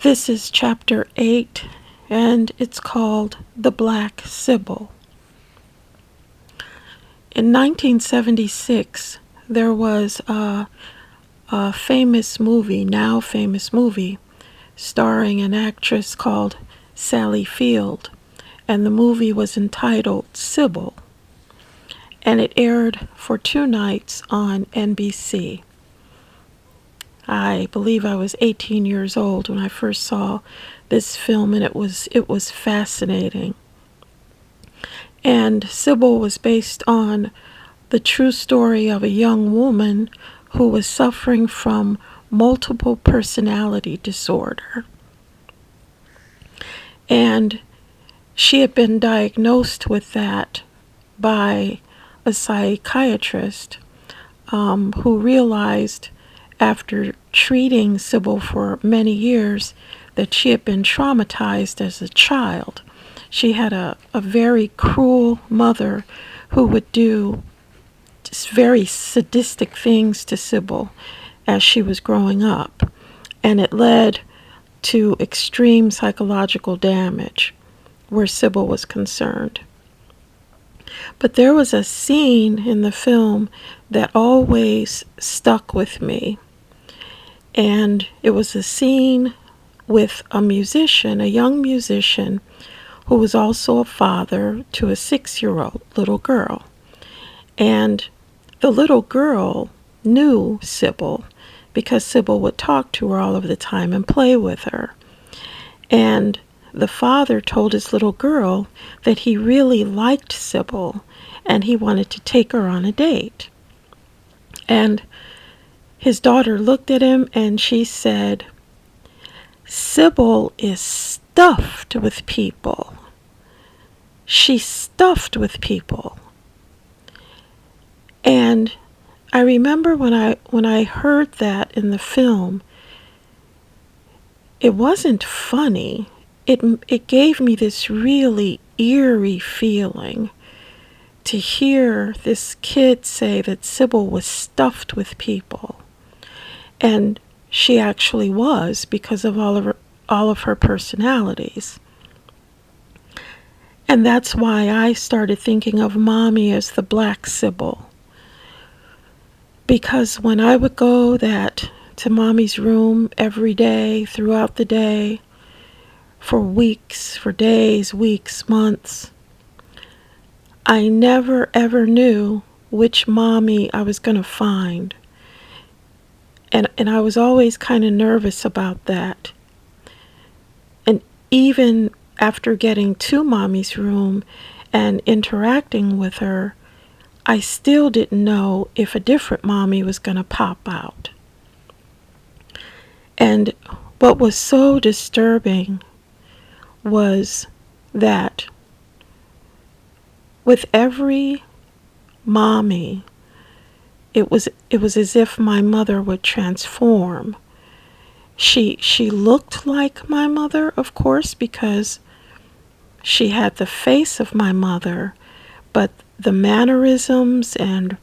This is chapter 8, and it's called The Black SYBIL. In 1976, there was a famous movie, now famous movie, starring an actress called Sally Field, and the movie was entitled SYBIL, and it aired for 2 nights on NBC. I believe I was 18 years old when I first saw this film, and it was fascinating. And SYBIL was based on the true story of a young woman who was suffering from multiple personality disorder. And she had been diagnosed with that by a psychiatrist who realized after treating SYBIL for many years that she had been traumatized as a child. She had a very cruel mother who would do just very sadistic things to SYBIL as she was growing up, and it led to extreme psychological damage where SYBIL was concerned. But there was a scene in the film that always stuck with me, and it was a scene with a musician, a young musician, who was also a father to a 6-year-old little girl. And the little girl knew SYBIL because SYBIL would talk to her all of the time and play with her. And the father told his little girl that he really liked SYBIL and he wanted to take her on a date. And his daughter looked at him and she said, "SYBIL is stuffed with people. She's stuffed with people." And I remember when I heard that in the film, it wasn't funny. It gave me this really eerie feeling to hear this kid say that SYBIL was stuffed with people. And she actually was, because of all of her personalities. And that's why I started thinking of Mommy as the Black SYBIL. Because when I would go to Mommy's room every day, throughout the day, for weeks, for days, weeks, months, I never ever knew which Mommy I was going to find. And I was always kind of nervous about that. And even after getting to Mommy's room and interacting with her, I still didn't know if a different Mommy was going to pop out. And what was so disturbing was that with every Mommy, it was as if my mother would transform. She looked like my mother, of course, because she had the face of my mother, but the mannerisms and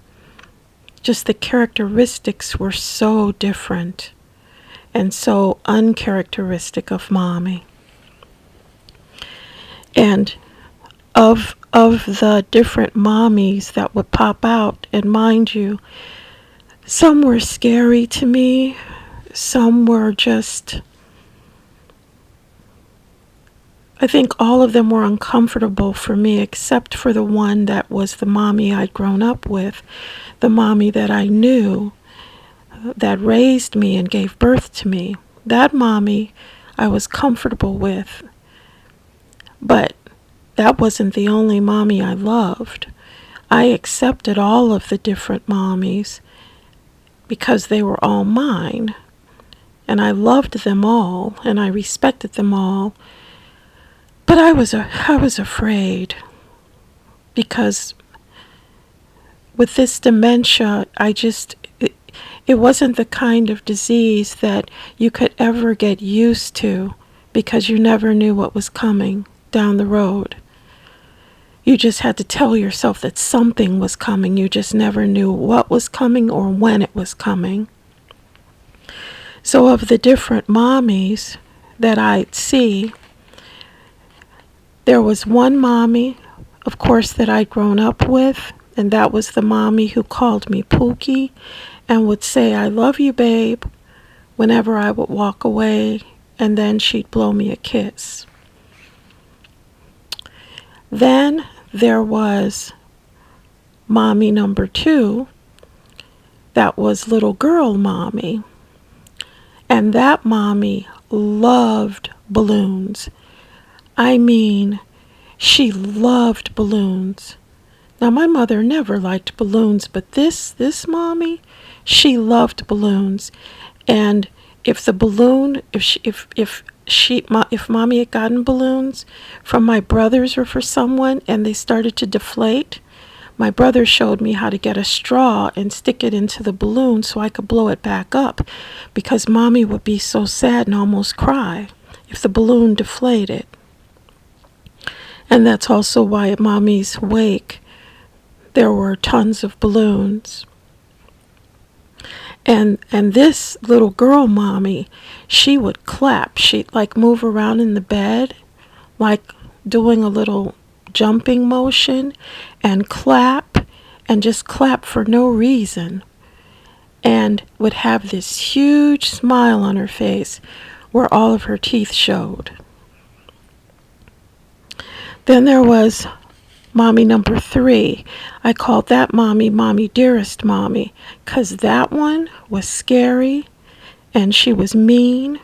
just the characteristics were so different and so uncharacteristic of Mommy. And of the different Mommies that would pop out, and mind you, some were scary to me, some were just, I think all of them were uncomfortable for me, except for the one that was the Mommy I'd grown up with, the Mommy that I knew, that raised me and gave birth to me. That Mommy I was comfortable with, but that wasn't the only Mommy I loved. I accepted all of the different Mommies because they were all mine, and I loved them all, and I respected them all. But I was afraid, because with this dementia, it wasn't the kind of disease that you could ever get used to, because you never knew what was coming down the road. You just had to tell yourself that something was coming. You just never knew what was coming or when it was coming. So of the different Mommies that I'd see. There was one mommy, of course, that I'd grown up with, and that was the mommy who called me Pookie and would say, "I love you, babe," whenever I would walk away, and then she'd blow me a kiss. Then there was mommy number 2, that was little girl mommy, and that mommy loved balloons. I mean, she loved balloons. Now, my mother never liked balloons, but this mommy, she loved balloons. And if the balloon, if mommy had gotten balloons from my brothers or for someone and they started to deflate, my brother showed me how to get a straw and stick it into the balloon so I could blow it back up, because mommy would be so sad and almost cry if the balloon deflated. And that's also why at mommy's wake there were tons of balloons. And this little girl mommy, she would clap. She'd like move around in the bed, like doing a little jumping motion, and clap, and just clap for no reason. And would have this huge smile on her face where all of her teeth showed. Then there was mommy number 3. I called that mommy, Mommy Dearest Mommy, 'cause that one was scary, and she was mean,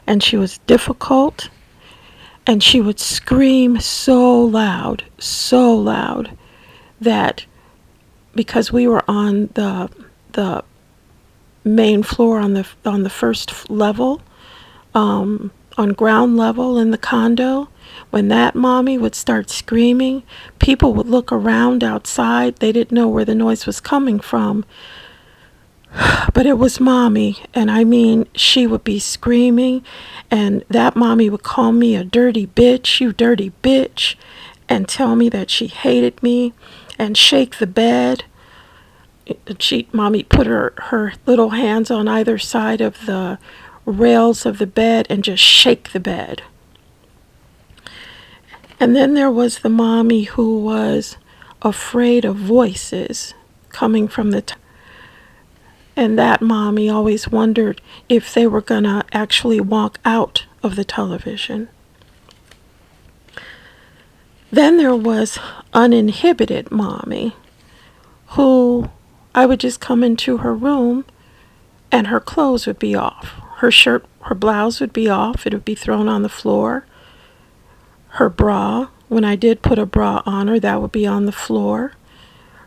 and she was difficult, and she would scream so loud, that because we were on the main floor on the first level, on ground level in the condo, when that mommy would start screaming, people would look around outside. They didn't know where the noise was coming from. But it was mommy, and I mean, she would be screaming, and that mommy would call me a dirty bitch, you dirty bitch, and tell me that she hated me, and shake the bed. Mommy put her little hands on either side of the rails of the bed and just shake the bed. And then there was the mommy who was afraid of voices coming from the and that mommy always wondered if they were going to actually walk out of the television. Then there was uninhibited mommy, who I would just come into her room and her clothes would be off. Her shirt, her blouse would be off. It would be thrown on the floor. Her bra, when I did put a bra on her, that would be on the floor.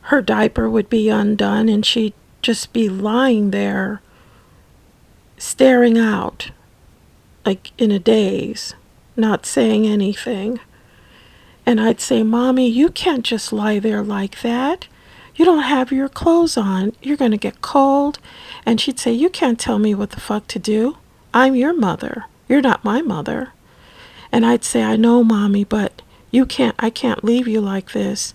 Her diaper would be undone, and she'd just be lying there staring out like in a daze, not saying anything. And I'd say, "Mommy, you can't just lie there like that. You don't have your clothes on. You're going to get cold." And she'd say, "You can't tell me what the fuck to do. I'm your mother. You're not my mother." And I'd say, "I know, Mommy, but I can't leave you like this."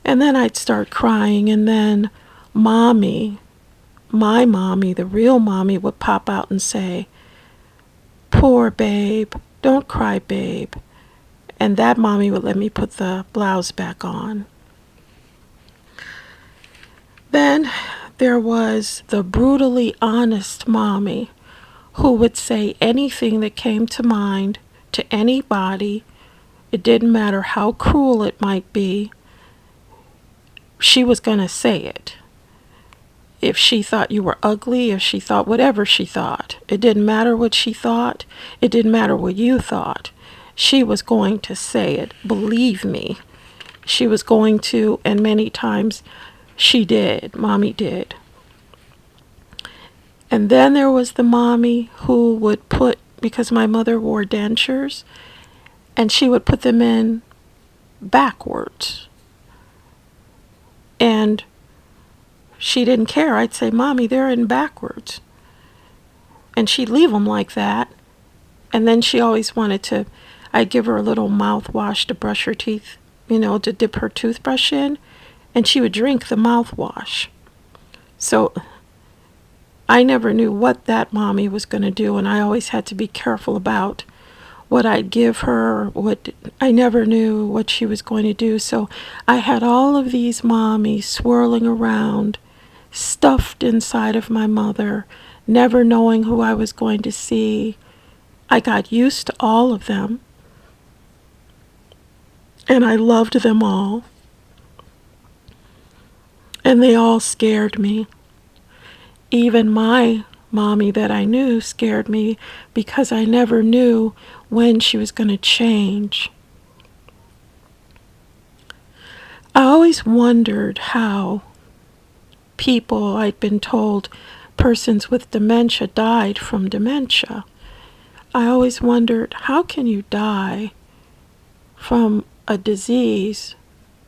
And then I'd start crying, and then mommy, my mommy, the real mommy, would pop out and say, "Poor babe, don't cry, babe." And that mommy would let me put the blouse back on. Then there was the brutally honest mommy, who would say anything that came to mind to anybody. It didn't matter how cruel it might be. She was going to say it. If she thought you were ugly, if she thought whatever she thought, it didn't matter what she thought. It didn't matter what you thought. She was going to say it. Believe me. She was going to, and many times she did. Mommy did. And then there was the mommy who would put, because my mother wore dentures, and she would put them in backwards. And she didn't care. I'd say, "Mommy, they're in backwards." And she'd leave them like that. And then she always wanted I'd give her a little mouthwash to brush her teeth, to dip her toothbrush in. And she would drink the mouthwash. So I never knew what that mommy was going to do, and I always had to be careful about what I'd give her. I never knew what she was going to do. So I had all of these mommies swirling around, stuffed inside of my mother, never knowing who I was going to see. I got used to all of them, and I loved them all, and they all scared me. Even my mommy that I knew scared me because I never knew when she was going to change. I always wondered how people, I'd been told persons with dementia died from dementia. I always wondered, how can you die from a disease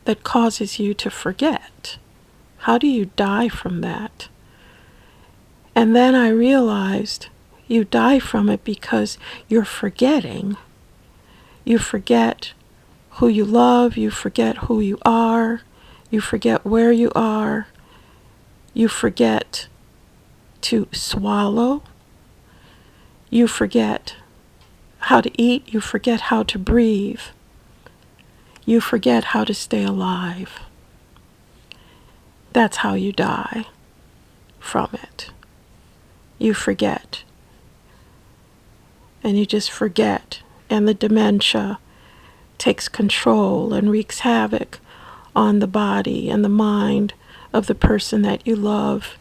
that causes you to forget? How do you die from that? And then I realized you die from it because you're forgetting. You forget who you love, you forget who you are, you forget where you are, you forget to swallow, you forget how to eat, you forget how to breathe, you forget how to stay alive. That's how you die from it. You forget. And you just forget. And the dementia takes control and wreaks havoc on the body and the mind of the person that you love.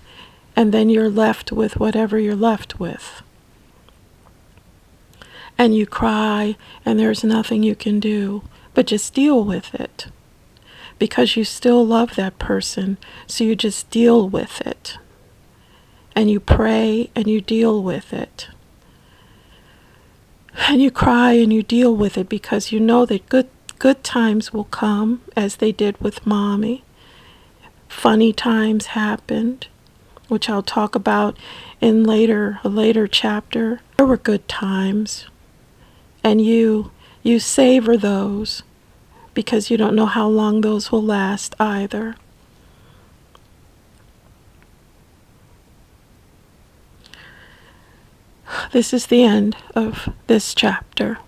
And then you're left with whatever you're left with. And you cry, and there's nothing you can do but just deal with it. Because you still love that person, so you just deal with it. And you pray and you deal with it. And you cry and you deal with it because you know that good times will come, as they did with Mommy. Funny times happened, which I'll talk about in a later chapter. There were good times, and you savor those because you don't know how long those will last either. This is the end of this chapter.